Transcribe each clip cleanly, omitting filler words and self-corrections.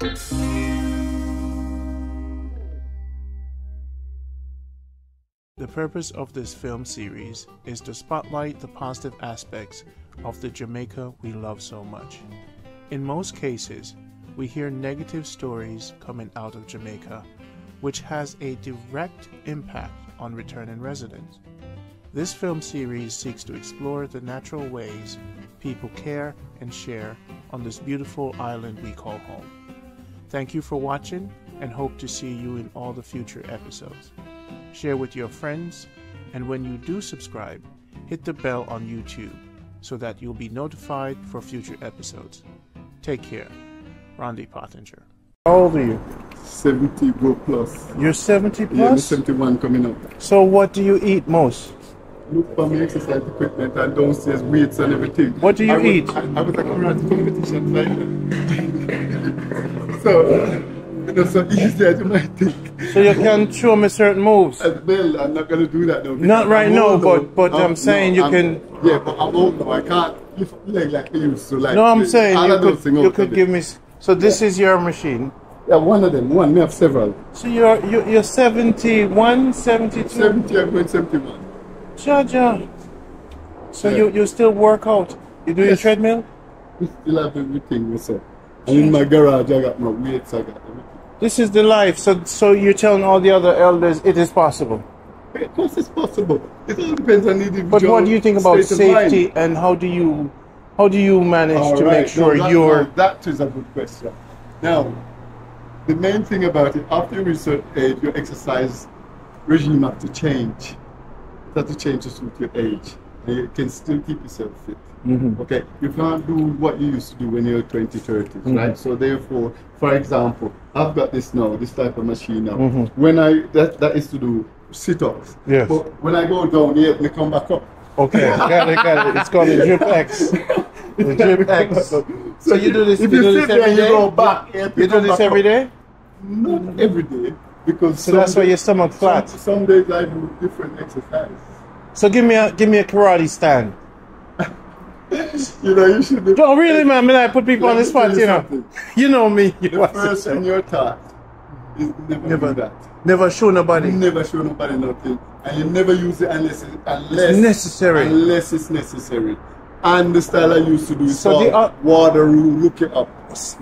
The purpose of this film series is to spotlight the positive aspects of the Jamaica we love so much. In most cases, we hear negative stories coming out of Jamaica, which has a direct impact on returning residents. This film series seeks to explore the natural ways people care and share on this beautiful island we call home. Thank you for watching and hope to see you in all the future episodes. Share with your friends, and when you do subscribe, hit the bell on YouTube so that you'll be notified for future episodes. Take care. Randy Pottinger. How old are you? 70 go plus. You're 70 plus? Yeah, I'm 71 coming up. So what do you eat most? Look for me exercise equipment and downstairs weights and everything. What do you eat? I was like a karate competition like so, so easy as you might think. So you can show me certain moves? Well, I'm not going to do that though. Not right now, but I'm saying you can... Yeah, but I'm old now. I can't lift leg like I used to. Like, no, I'm saying you could give me... So this is your machine? Yeah, one of them. One. We have several. So you're 71, 72? 70, I'm going 71. Jaja. So yeah. you still work out? You do your treadmill? We still have everything, sir. And in my garage, I got my weights, I got everything. This is the life. So you're telling all the other elders it is possible? Of course it's possible. It all depends on the individual. But what do you think about safety and how do you manage to make sure you're... That is a good question. Now, the main thing about it, after you reach a certain age, your exercise regime has to change. It has to change to suit your age. And you can still keep yourself fit. Mm-hmm. Okay, you can't do what you used to do when you're 20, 30s, mm-hmm. right? So therefore, for example, I've got this now, this type of machine now. Mm-hmm. When that is to do sit-ups. Yes. But when I go down here, they come back up. Okay, got it. It's called the Drip X. The Drip X. So you do this, if you sit there and you go back, you do this every day? Not every day, because so that's why your stomach flat. Some days I do different exercises. So give me a karate stand. You know, you should. No, really, man. I put people on the spot. You know, you know me. The first thing you're taught is never do that. Never show nobody. Never show nobody nothing, and you never use it unless it's necessary. Unless it's necessary. And the style I used to do is so water room. Look it up.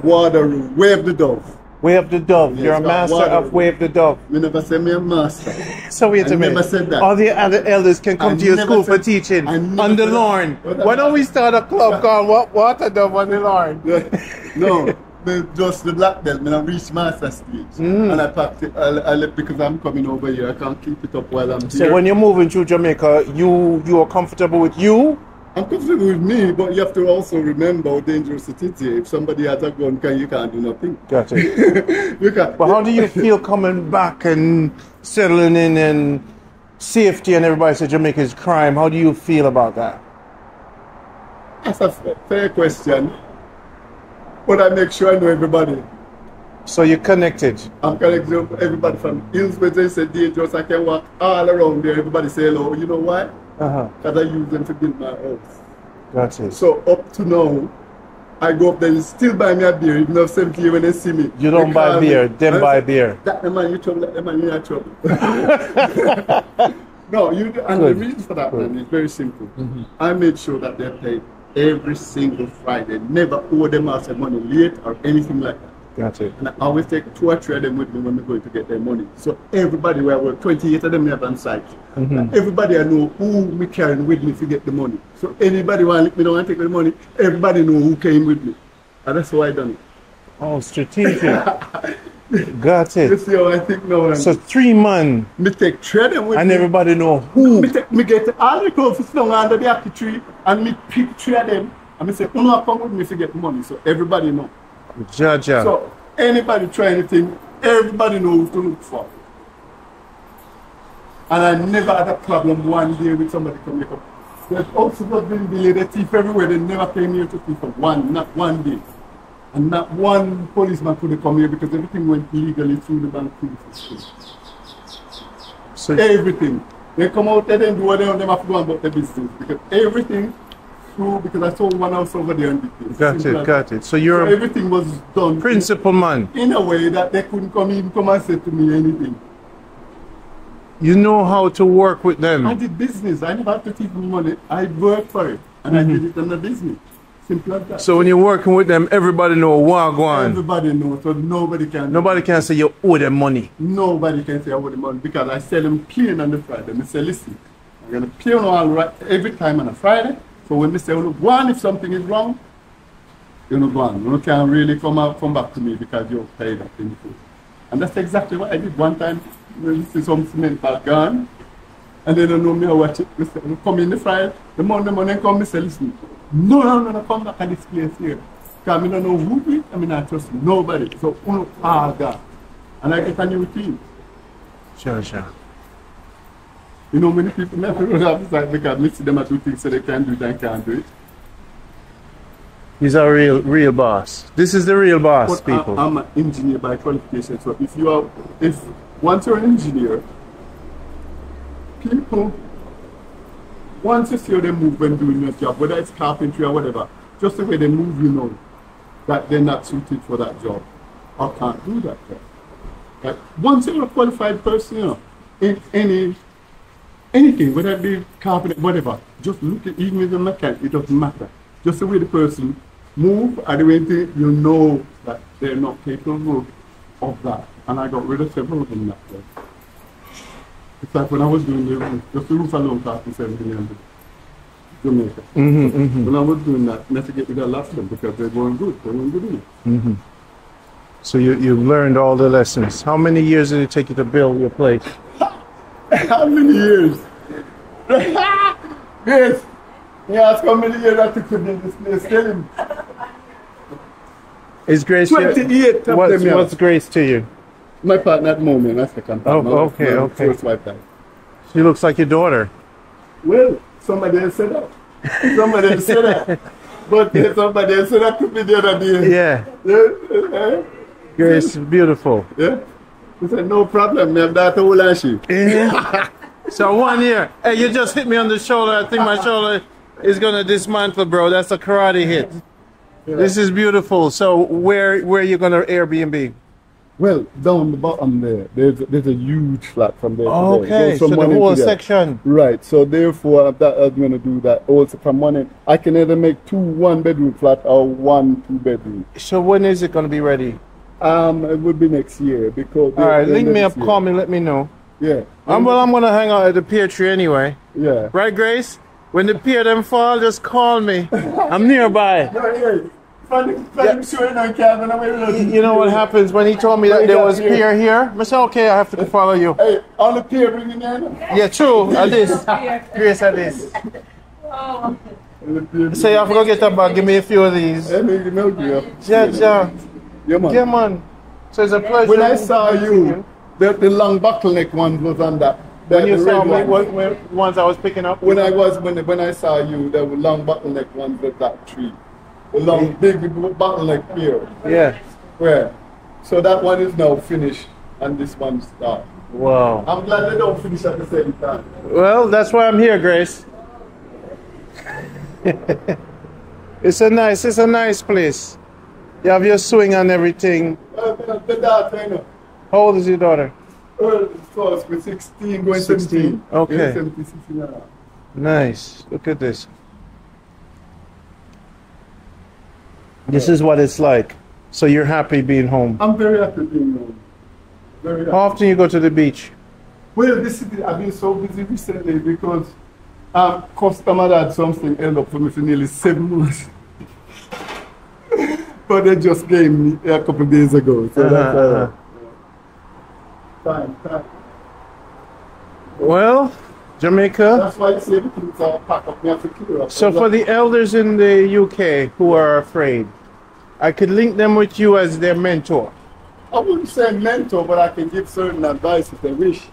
Water room. Wave the dove. Wave the dove. Yes, you're a master of wave the dove. We never say me a master. So wait a minute. Never said that. All the other elders can come to your school for teaching on the lawn. Why don't we start a club called Water Dove on the lawn? No, just the black belt. I reach master stage, and I practice. I because I'm coming over here. I can't keep it up while I'm here. So when you're moving through Jamaica, you are comfortable with you? I'm comfortable with me, but you have to also remember how dangerous it is here. If somebody has a gun, you can't do nothing. Gotcha. You can't. But how do you feel coming back and settling in and safety and everybody says Jamaica is crime? How do you feel about that? That's a fair question. But I make sure I know everybody. So you're connected? I'm connected to everybody from hills where they say dangerous. I can walk all around there. Everybody say hello. You know why? Because I use them to build my house. Gotcha. So up to now, I go up there and still buy me a beer, even though 70 when they see me. You don't buy beer, them buy beer. That the man you trouble, that the man you are trouble. No, and the reason for that, man, is very simple. Mm-hmm. I made sure that they're paid every single Friday. Never owe them out some money late or anything like that. Gotcha. And I always take 2 or 3 of them with me when we're going to get their money. So everybody where I work, 28 of them have on site. Mm-hmm. Everybody I know who me carrying with me to get the money. So anybody want to let me know and take the money, everybody know who came with me. And that's why I done it. Oh, strategic. Got it. You see how I think now. So 3 man. Me take 3 of them with and me. Everybody know who. Me get all the clothes down under the apple tree and me pick 3 of them. And me say, come with me to get the money. So everybody know. Jaja. So anybody try anything, everybody knows who to look for. And I never had a problem one day with somebody coming up. There's also been the thief everywhere. They never came here to thief for not one day. And not one policeman could come here because everything went legally through the bank. So everything. They come out there and do what they have to go about their business. Because everything through because I sold one house over there. Got it. So So you're a everything was done principal man. in a way that they couldn't come and say to me anything. You know how to work with I them. did business. I never had to take money. I worked for it, and I did it under business. Simple as that. So when you're working with them, everybody know Wagwan. Everybody knows, so nobody can. Nobody can say you owe them money. Nobody can say I owe the money because I sell them plain on the Friday. I say, listen, I'm gonna pay on all right every time on a Friday. So when they say, well, go on, if something is wrong, you know, go on. You can't really come back to me because you're paid up in full. And that's exactly what I did one time. You see some cement bag gone, and they don't know me, I watch it. They say, come in the Friday, the money come, I say, listen, no, come back at this place here. Because I don't know who do it, I mean, I trust nobody. So, all that. And I get a new team. Sure. You know, many people never have that because I see them do things so they can do it and can't do it. He's a real boss. This is the real boss, But people. I'm an engineer by qualification. So once you're an engineer, people, once you see how they move when doing your job, whether it's carpentry or whatever, just the way they move, you know that they're not suited for that job or can't do that job. Right? Once you're a qualified person, you know, in anything, whether it be carpenter, whatever, just look at even if the mechanic, it doesn't matter. Just the way the person move and the way you know that they're not capable of that. And I got rid of several of them that way. It's like when I was doing the roof alone cost me $7 million Jamaica. When I was doing that, I had to get rid of a lot of them because they weren't good. They weren't good enough. So you learned all the lessons. How many years did it take you to build your place? How many years? Yes. He asked how many years I took to build this place. Tell him. Is Grace 28 of what's, them, what's Grace to you? My partner at the moment, that's the company. Okay. First wife died. She looks like your daughter. Well, somebody else said that. Somebody else said that. But somebody else said that to me the other day. Yeah. Grace is beautiful. Yeah. He said, no problem, me have that whole and she. Yeah. So 1 year. Hey, you just hit me on the shoulder. I think my shoulder is gonna dismantle, bro. That's a karate hit. Yeah. This is beautiful. So where are you gonna Airbnb? Well, down the bottom there, there's a huge flat from there. Oh, to there. okay, so Goes from the one end whole to there. section. Right, so therefore I'm going to do that also from one end. I can either make 2 1-bedroom flat or 1 2-bedroom. So when is it gonna be ready? It would be next year because. All right, link me up, call me, let me know. Yeah. I'm gonna hang out at the pear tree anyway. Yeah. Right, Grace? When the pear them fall, just call me. I'm nearby. You know what happens when he told me that there was pear here? I said, okay, I have to follow you. Hey, on the pear bringing in? Yeah, true. At this. Grace, at this. Say, I forgot to get a bag. Give me a few of these. Yeah. Yeah. Yeah, man. Yeah, man. So it's a pleasure. When I saw you, the long bottleneck one was on that. When you saw me, what ones I was picking up? When I saw you, the long bottleneck one was that tree. The long, big bottleneck here. Yeah. Where? So that one is now finished, and this one starts. Wow. I'm glad they don't finish at the same time. Well, that's why I'm here, Grace. It's a nice place. You have your swing and everything. The daughter, you know. How old is your daughter? With 16, going 17. Okay. Yeah, 17, 16, yeah. Nice. Look at this. This is what it's like. So you're happy being home. I'm very happy being home. Very happy. How often you go to the beach? Well, I've been so busy recently because customer had something held up for me for nearly 7 months. But they just gave me a couple of days ago. So that's Time. Well, Jamaica. That's why you see everything's all packed up. Me have to clear up. So for the elders in the UK who are afraid, I could link them with you as their mentor. I wouldn't say mentor, but I can give certain advice if they wish.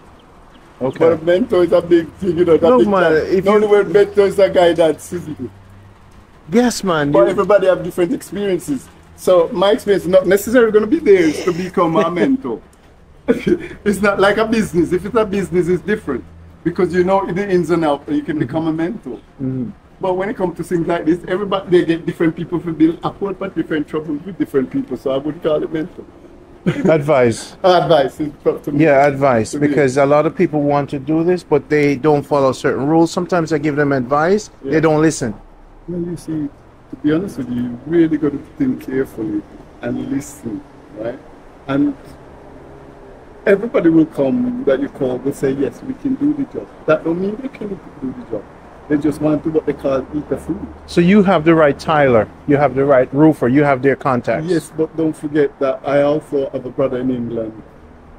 Okay. But a mentor is a big thing, you know. No, man, if the only word mentor is a guy that's physical. Yes, man. But everybody have different experiences. So my experience is not necessarily going to be theirs to become a mentor. It's not like a business. If it's a business, it's different. Because you know the ins and outs, you can become a mentor. But when it comes to things like this, everybody, they get different people to build upward, but different troubles with different people. So I would call it mental. Advice. Advice is to me. Yeah, advice. Because a lot of people want to do this, but they don't follow certain rules. Sometimes I give them advice, they don't listen. Well, you see, to be honest with you, you really got to think carefully and listen, right? And everybody will come that you call, will say, yes, we can do the job. That don't mean they can do the job. They just want to do what they call eat the food. So you have the right tiler, you have the right roofer, you have their contacts. Yes, but don't forget that I also have a brother in England,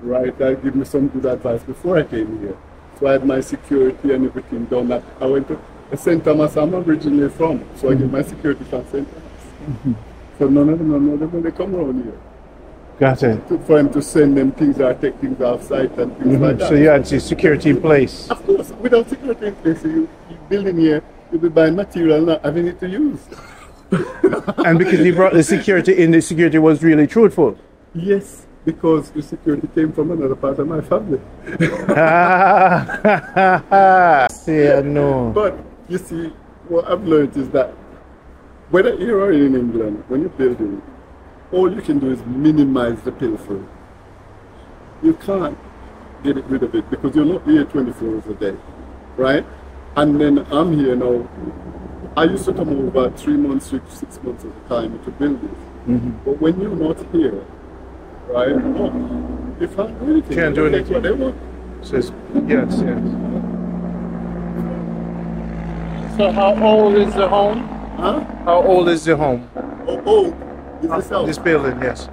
right? That gave me some good advice before I came here. So I had my security and everything done. I went to St. Thomas, I'm originally from, so I get my security from St. Thomas. So none of them when they come around here. Got it. For him to send them things or take things off site and things like that. So you had your security in place. Of course, without security in place, you building here, you'll be buying material not having it to use. And because he brought the security in, the security was really truthful. Yes, because the security came from another part of my family. Yeah, no. But you see, what I've learned is that whether here or in England, when you're building, all you can do is minimize the pilfering. You can't get rid of it because you're not here 24 hours a day, right? And then I'm here now. I used to come over 3 months, 6 months at a time to build this. But when you're not here, right, you can't do anything. Can't do anything. What they want. Says, yes. So how old is the home? Huh? How old is the home? Oh, is this house? This building, yes.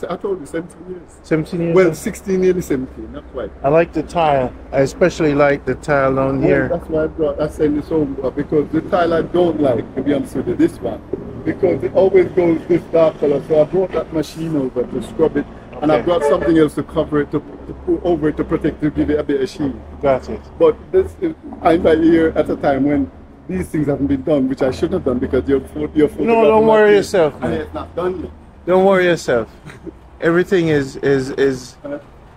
I told you, 17 years. 17 years? Well, 16, nearly 17, not quite. I like the tile. I especially like the tile down here. That's why I sent this over, because the tile I don't like, to be honest with you, this one. Because it always goes this dark color, so I brought that machine over to scrub it, and I've got something else to cover it, to put over it to protect, to give it a bit of sheen. Got it. But this is, I'm right here at a time when these things haven't been done, which I shouldn't have done, because your No, don't worry yourself, and man. it's not done yet. Don't worry yourself. Everything is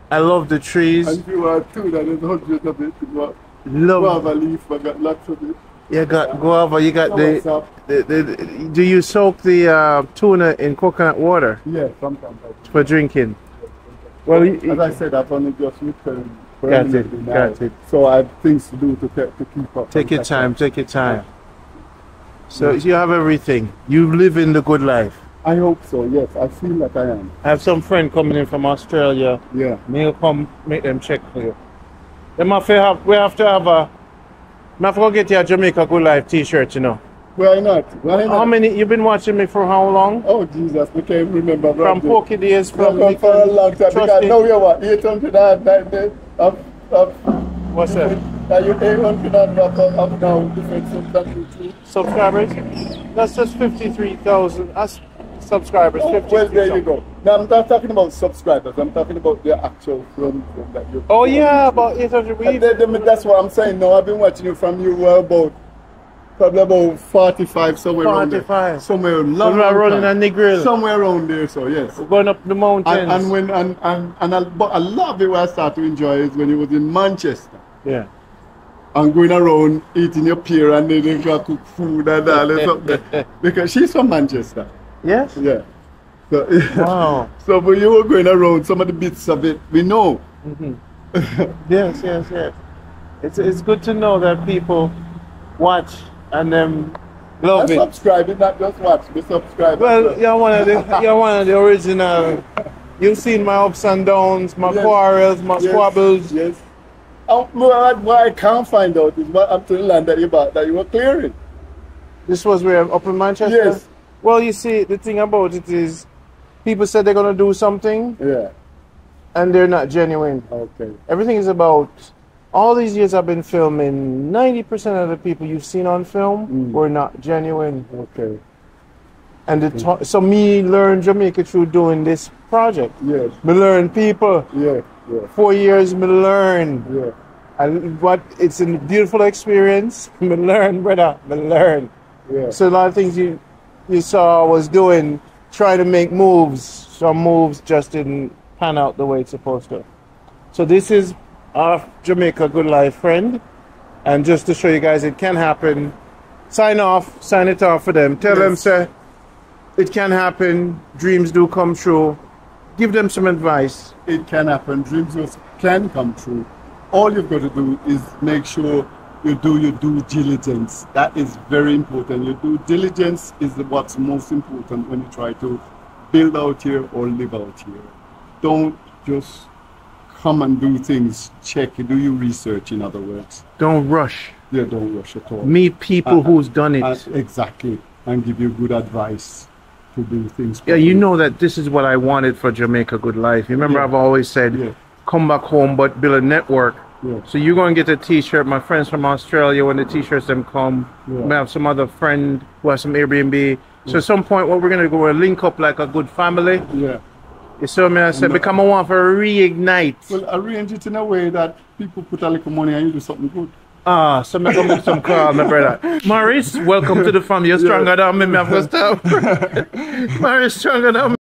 I love the trees. And you are too, that is hundreds of it. Love. Guava leaf, I got lots of it. You got guava, you got the do you soak the tuna in coconut water? Yeah, sometimes I do. For drinking? Well, as I said, I've only just returned. Got it. So I have things to do to keep up. Take your time, take your time. So you have everything. You live in the good life. I hope so, yes. I feel like I am. I have some friend coming in from Australia. Yeah. May come make them check for you. We have to go get you a Jamaica Good Life t-shirt, you know. Why not? Why not? How many, you've been watching me for how long? Oh Jesus, we can't remember. From Pokey days, from for a long time. Because now you're what, 800 what's that? Are you 800 up now, different Subscribers? That's just 53,000 subscribers. Oh, well, there you go. Now, I'm not talking about subscribers. I'm talking about the actual film that you. Oh yeah, about 800. That's what I'm saying. No, I've been watching you from you were probably about 45 somewhere around there. 45. Somewhere long running a Negril. Somewhere around there. So yes. We're going up the mountains. But I love it. What I start to enjoy is when you was in Manchester. Yeah. And going around eating your pear and then you go cook food and all that something. Because she's from Manchester. Yes? Yeah. So, wow. So when you were going around, some of the bits of it, we know. Yes. It's good to know that people watch and love it. Subscribe it, not just watch, but subscribe. Well, you're one of the original. You've seen my ups and downs, my quarrels, my squabbles. Yes. What I can't find out is what up to the land that you were clearing. This was where up in Manchester? Yes. Well, you see, the thing about it is, people said they're going to do something. Yeah. And they're not genuine. Okay. Everything is about, all these years I've been filming, 90% of the people you've seen on film were not genuine. Okay. And so me learn Jamaica through doing this project. Yes. Me learn people. Yeah. 4 years me learn. Yeah. And it's a beautiful experience. Me learn, brother. Me learn. Yeah. So a lot of things you saw I was doing, trying to make moves. Some moves just didn't pan out the way it's supposed to. So this is our Jamaica Good Life friend. And just to show you guys it can happen, Sign it off for them. Tell them, sir, it can happen. Dreams do come true. Give them some advice. It can happen. Dreams can come true. All you've got to do is make sure you do your due diligence. That is very important. Your due diligence is what's most important when you try to build out here or live out here. Don't just come and do things. Check, do your research, in other words. Don't rush. Yeah, don't rush at all. Meet people who's done it. Exactly. And give you good advice to do things. Yeah, you know that this is what I wanted for Jamaica Good Life. You remember, I've always said, come back home, but build a network. Yeah. So you're going to get a t-shirt. My friends from Australia, when the t-shirts them come, we have some other friend who has some Airbnb. So at some point, what we're going to do, we'll link up like a good family. Yeah. You saw me, I said, become a one for reignite. Well, arrange it in a way that people put a little money and you do something good. So I'm going to make some call, my brother. Maurice, welcome to the family. You're stronger than me, I've got to stop. Maurice, stronger than me.